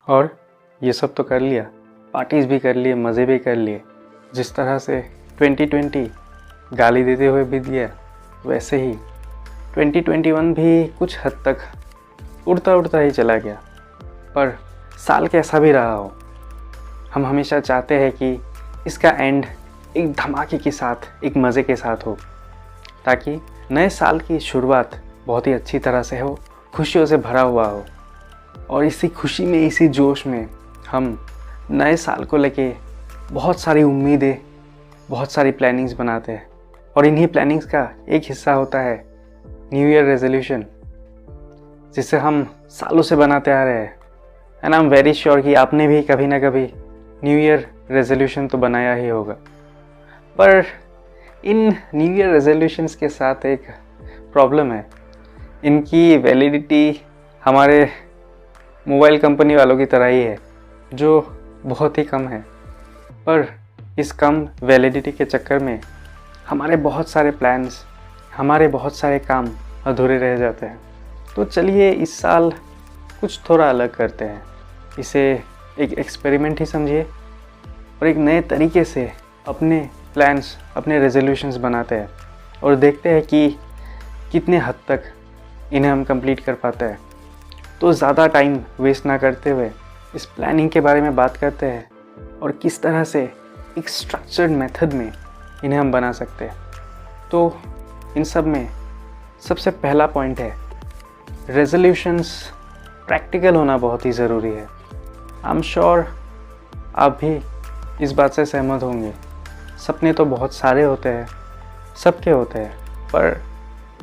और ये सब तो कर लिया, पार्टीज़ भी कर लिए, मज़े भी कर लिए। जिस तरह से 2020 गाली देते हुए बीत गया, वैसे ही 2021 भी कुछ हद तक उड़ता उड़ता ही चला गया। पर साल कैसा भी रहा हो, हम हमेशा चाहते हैं कि इसका एंड एक धमाके के साथ, एक मज़े के साथ हो, ताकि नए साल की शुरुआत बहुत ही अच्छी तरह से हो, खुशियों से भरा हुआ हो। और इसी खुशी में, इसी जोश में हम नए साल को लेके बहुत सारी उम्मीदें, बहुत सारी प्लानिंग्स बनाते हैं। और इन्हीं प्लानिंग्स का एक हिस्सा होता है न्यू ईयर रेजोल्यूशन, जिसे हम सालों से बनाते आ रहे हैं। And I am very sure कि आपने भी कभी ना कभी न्यू ईयर रेजोल्यूशन तो बनाया ही होगा। पर इन न्यू ईयर रेजोल्यूशंस के साथ एक प्रॉब्लम है, इनकी वैलिडिटी हमारे मोबाइल कंपनी वालों की तरह ही है, जो बहुत ही कम है। पर इस कम वैलिडिटी के चक्कर में हमारे बहुत सारे प्लान्स, हमारे बहुत सारे काम अधूरे रह जाते हैं। तो चलिए इस साल कुछ थोड़ा अलग करते हैं, इसे एक एक्सपेरिमेंट ही समझिए और एक नए तरीके से अपने प्लान्स, अपने रेजोल्यूशंस बनाते हैं और देखते हैं कि कितने हद तक इन्हें हम कंप्लीट कर पाते हैं। तो ज़्यादा टाइम वेस्ट ना करते हुए इस प्लानिंग के बारे में बात करते हैं और किस तरह से एक स्ट्रक्चर्ड मेथड में इन्हें हम बना सकते हैं। तो इन सब में सबसे पहला पॉइंट है, रेजोल्यूशंस प्रैक्टिकल होना बहुत ही ज़रूरी है। आई एम श्योर आप भी इस बात से सहमत होंगे। सपने तो बहुत सारे होते हैं, सबके होते हैं, पर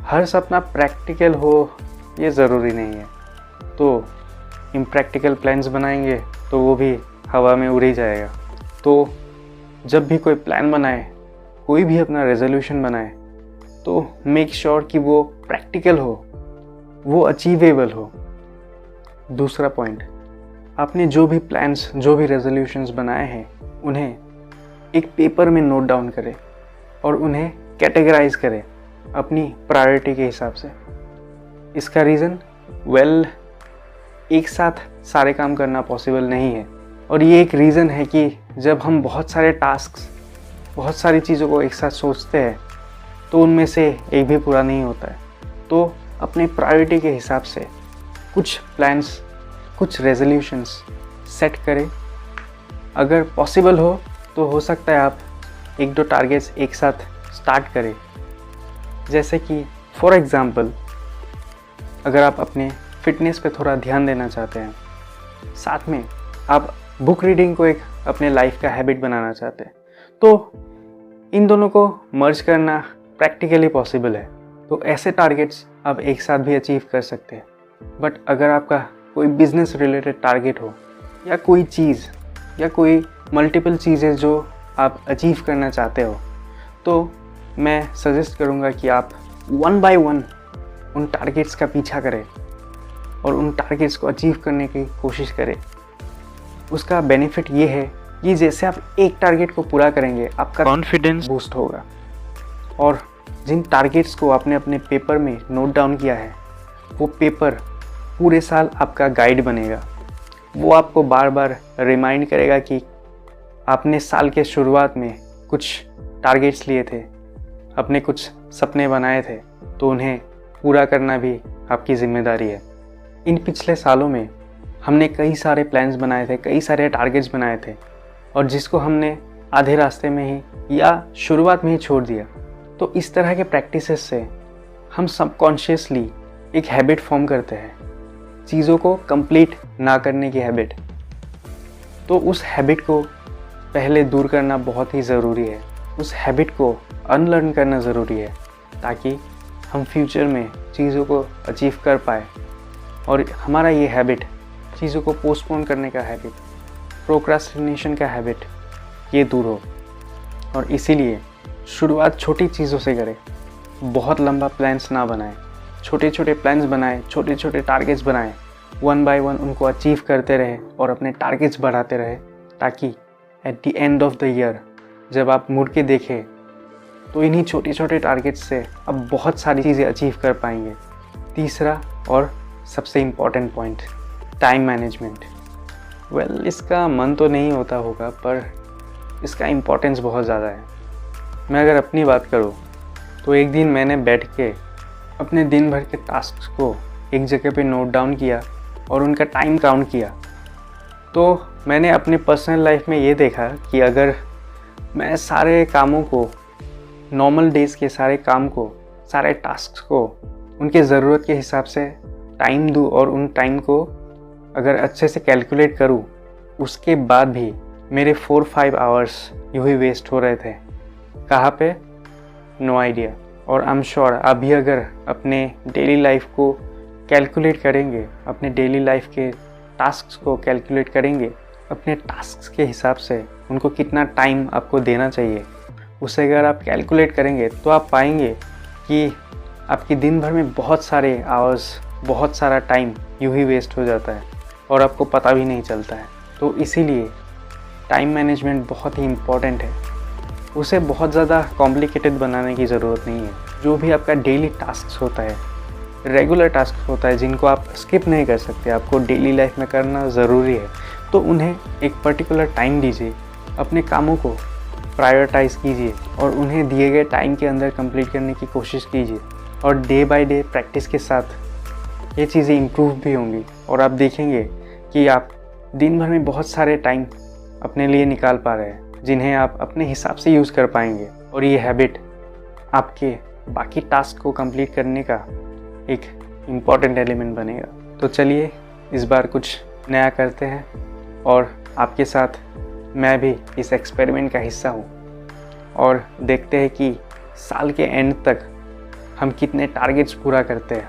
हर सपना प्रैक्टिकल हो ये ज़रूरी नहीं है। तो इम्प्रैक्टिकल प्लान्स बनाएंगे तो वो भी हवा में उड़ ही जाएगा। तो जब भी कोई प्लान बनाए, कोई भी अपना रेजोल्यूशन बनाए, तो मेक श्योर कि वो प्रैक्टिकल हो, वो अचीवेबल हो। दूसरा पॉइंट, आपने जो भी प्लान्स, जो भी रेजोल्यूशंस बनाए हैं, उन्हें एक पेपर में नोट डाउन करें और उन्हें कैटेगराइज करें अपनी प्रायोरिटी के हिसाब से। इसका रीज़न एक साथ सारे काम करना पॉसिबल नहीं है, और ये एक रीज़न है कि जब हम बहुत सारे टास्क्स, बहुत सारी चीज़ों को एक साथ सोचते हैं तो उनमें से एक भी पूरा नहीं होता है। तो अपने प्रायोरिटी के हिसाब से कुछ प्लान्स, कुछ रेजोल्यूशंस सेट करें। अगर पॉसिबल हो हो सकता है आप 1-2 टारगेट्स एक साथ स्टार्ट करें। जैसे कि फॉर एग्ज़ाम्पल, अगर आप अपने फिटनेस पे थोड़ा ध्यान देना चाहते हैं, साथ में आप बुक रीडिंग को एक अपने लाइफ का हैबिट बनाना चाहते हैं, तो इन दोनों को मर्ज करना प्रैक्टिकली पॉसिबल है। तो ऐसे टारगेट्स आप एक साथ भी अचीव कर सकते हैं। बट अगर आपका कोई बिजनेस रिलेटेड टारगेट हो, या कोई चीज़, या कोई मल्टीपल चीज़ें जो आप अचीव करना चाहते हो, तो मैं सजेस्ट करूँगा कि आप 1 बाय 1 उन टारगेट्स का पीछा करें और उन टारगेट्स को अचीव करने की कोशिश करें। उसका बेनिफिट ये है कि जैसे आप एक टारगेट को पूरा करेंगे, आपका कॉन्फिडेंस बूस्ट होगा, और जिन टारगेट्स को आपने अपने पेपर में नोट डाउन किया है, वो पेपर पूरे साल आपका गाइड बनेगा। वो आपको बार बार रिमाइंड करेगा कि आपने साल के शुरुआत में कुछ टारगेट्स लिए थे, अपने कुछ सपने बनाए थे, तो उन्हें पूरा करना भी आपकी जिम्मेदारी है। इन पिछले सालों में हमने कई सारे प्लान्स बनाए थे, कई सारे टारगेट्स बनाए थे, और जिसको हमने आधे रास्ते में ही या शुरुआत में ही छोड़ दिया। तो इस तरह के प्रैक्टिसेस से हम सबकॉन्शियसली एक हैबिट फॉर्म करते हैं, चीज़ों को कंप्लीट ना करने की हैबिट। तो उस हैबिट को पहले दूर करना बहुत ही ज़रूरी है, उस हैबिट को अनलर्न करना ज़रूरी है, ताकि हम फ्यूचर में चीज़ों को अचीव कर पाए और हमारा ये हैबिट, चीज़ों को पोस्टपोन करने का हैबिट, प्रोक्रास्टिनेशन का हैबिट, ये दूर हो। और इसीलिए शुरुआत छोटी चीज़ों से करें, बहुत लंबा प्लान्स ना बनाएं, छोटे छोटे प्लान्स बनाएं, छोटे छोटे टारगेट्स बनाएं, 1 बाय 1 उनको अचीव करते रहें और अपने टारगेट्स बढ़ाते रहें, ताकि at the end of the year जब आप मुड़ के देखें तो इन्हीं छोटे छोटे टारगेट्स से आप बहुत सारी चीज़ें अचीव कर पाएंगे। तीसरा और सबसे इम्पॉर्टेंट पॉइंट, टाइम मैनेजमेंट। इसका मन तो नहीं होता होगा, पर इसका इम्पोर्टेंस बहुत ज़्यादा है। मैं अगर अपनी बात करूँ तो एक दिन मैंने बैठ के अपने दिन भर के टास्क को एक जगह पे नोट डाउन किया और उनका टाइम काउंट किया। तो मैंने अपने पर्सनल लाइफ में ये देखा कि अगर मैं सारे कामों को, नॉर्मल डेज़ के सारे काम को, सारे टास्क को उनके ज़रूरत के हिसाब से टाइम दूँ और उन टाइम को अगर अच्छे से कैलकुलेट करूँ, उसके बाद भी मेरे 4-5 आवर्स यूँ ही वेस्ट हो रहे थे। कहाँ पे? No idea. और आई एम श्योर आप भी अगर अपने डेली लाइफ को कैलकुलेट करेंगे, अपने डेली लाइफ के टास्क्स को कैलकुलेट करेंगे, अपने टास्क्स के हिसाब से उनको कितना टाइम आपको देना चाहिए, उसे अगर आप कैलकुलेट करेंगे तो आप पाएंगे कि आपकी दिन भर में बहुत सारे आवर्स, बहुत सारा टाइम यूँ ही वेस्ट हो जाता है और आपको पता भी नहीं चलता है। तो इसीलिए टाइम मैनेजमेंट बहुत ही इम्पॉर्टेंट है। उसे बहुत ज़्यादा कॉम्प्लिकेटेड बनाने की ज़रूरत नहीं है। जो भी आपका डेली टास्क होता है, रेगुलर टास्क होता है, जिनको आप स्किप नहीं कर सकते, आपको डेली लाइफ में करना ज़रूरी है, तो उन्हें एक पर्टिकुलर टाइम दीजिए, अपने कामों को प्रायोरिटाइज़ कीजिए और उन्हें दिए गए टाइम के अंदर कंप्लीट करने की कोशिश कीजिए। और डे बाय डे प्रैक्टिस के साथ ये चीज़ें इम्प्रूव भी होंगी और आप देखेंगे कि आप दिन भर में बहुत सारे टाइम अपने लिए निकाल पा रहे हैं, जिन्हें आप अपने हिसाब से यूज़ कर पाएंगे और ये हैबिट आपके बाकी टास्क को कंप्लीट करने का एक इम्पॉर्टेंट एलिमेंट बनेगा। तो चलिए इस बार कुछ नया करते हैं और आपके साथ मैं भी इस एक्सपेरिमेंट का हिस्सा हूँ और देखते हैं कि साल के एंड तक हम कितने टारगेट्स पूरा करते हैं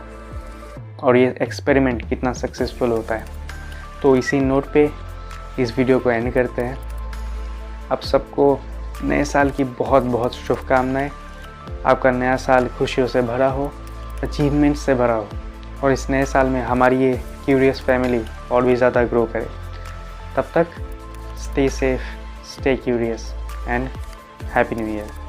और ये एक्सपेरिमेंट कितना सक्सेसफुल होता है। तो इसी नोट पे इस वीडियो को एंड करते हैं। आप सबको नए साल की बहुत बहुत शुभकामनाएं। आपका नया साल खुशियों से भरा हो, अचीवमेंट से भरा हो और इस नए साल में हमारी ये क्यूरियस फैमिली और भी ज़्यादा ग्रो करे। तब तक stay safe, stay curious and happy new year.